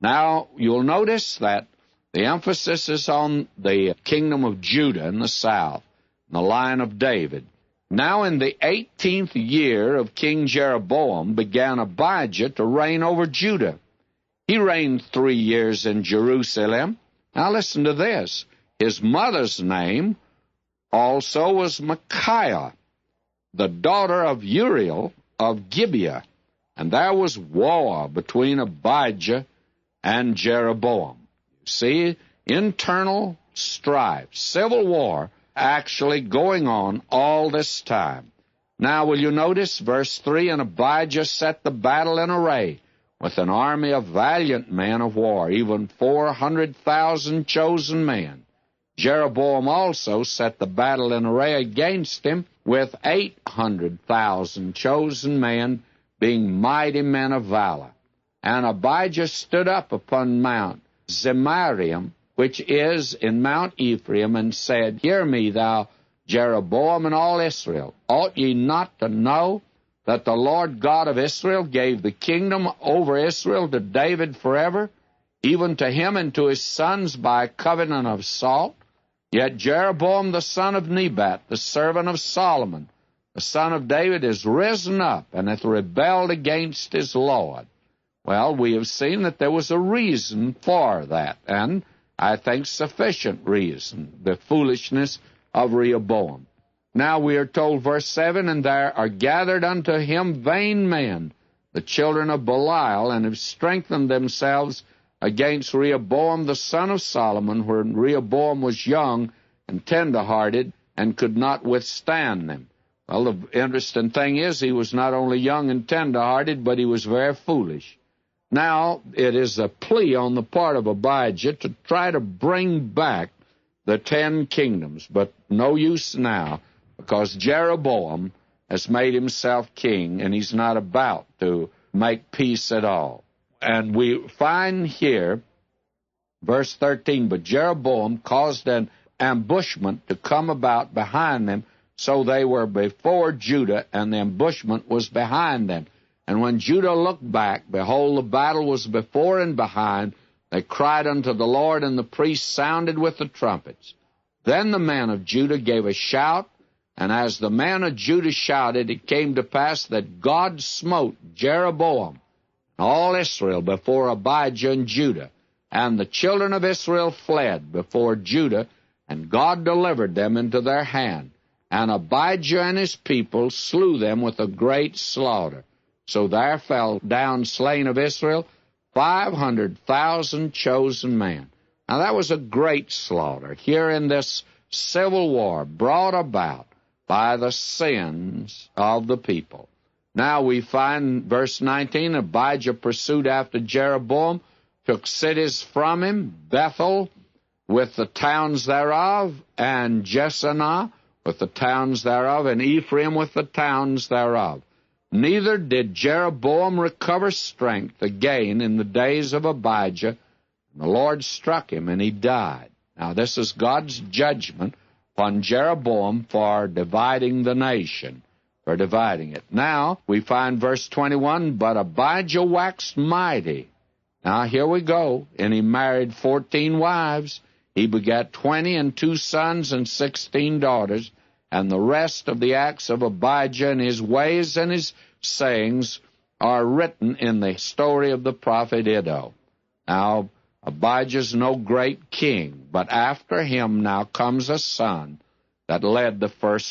Now, you'll notice that the emphasis is on the kingdom of Judah in the south, the line of David. Now, in the 18th year of King Jeroboam began Abijah to reign over Judah. He reigned 3 years in Jerusalem. Now, listen to this. His mother's name also was Micaiah, the daughter of Uriel of Gibeah. And there was war between Abijah and Jeroboam. You see, internal strife, civil war, actually going on all this time. Now, will you notice verse 3, and Abijah set the battle in array with an army of valiant men of war, even 400,000 chosen men. Jeroboam also set the battle in array against him with 800,000 chosen men, being mighty men of valor. And Abijah stood up upon Mount Zemarium, which is in Mount Ephraim, and said, Hear me, thou Jeroboam and all Israel. Ought ye not to know that the Lord God of Israel gave the kingdom over Israel to David forever, even to him and to his sons by a covenant of salt? Yet Jeroboam the son of Nebat, the servant of Solomon, the son of David, is risen up and hath rebelled against his Lord. Well, we have seen that there was a reason for that, and I think sufficient reason, the foolishness of Rehoboam. Now we are told, verse 7, And there are gathered unto him vain men, the children of Belial, and have strengthened themselves against Rehoboam the son of Solomon, when Rehoboam was young and tender-hearted and could not withstand them. Well, the interesting thing is he was not only young and tender-hearted, but he was very foolish. Now, it is a plea on the part of Abijah to try to bring back the 10 kingdoms, but no use now, because Jeroboam has made himself king, and he's not about to make peace at all. And we find here, verse 13, But Jeroboam caused an ambushment to come about behind them, so they were before Judah, and the ambushment was behind them. And when Judah looked back, behold, the battle was before and behind. They cried unto the Lord, and the priests sounded with the trumpets. Then the men of Judah gave a shout, and as the men of Judah shouted, it came to pass that God smote Jeroboam and all Israel before Abijah and Judah. And the children of Israel fled before Judah, and God delivered them into their hand. And Abijah and his people slew them with a great slaughter. So there fell down slain of Israel 500,000 chosen men. Now that was a great slaughter here in this civil war brought about by the sins of the people. Now we find verse 19, Abijah pursued after Jeroboam, took cities from him, Bethel with the towns thereof, and Jeshanah with the towns thereof, and Ephraim with the towns thereof. Neither did Jeroboam recover strength again in the days of Abijah. The Lord struck him, and he died. Now, this is God's judgment upon Jeroboam for dividing the nation, for dividing it. Now, we find verse 21, But Abijah waxed mighty. Now, here we go. And he married 14 wives. He begat 20 and 2 sons and 16 daughters. And the rest of the acts of Abijah and his ways and his sayings are written in the story of the prophet Iddo. Now, Abijah's no great king, but after him now comes a son that led the first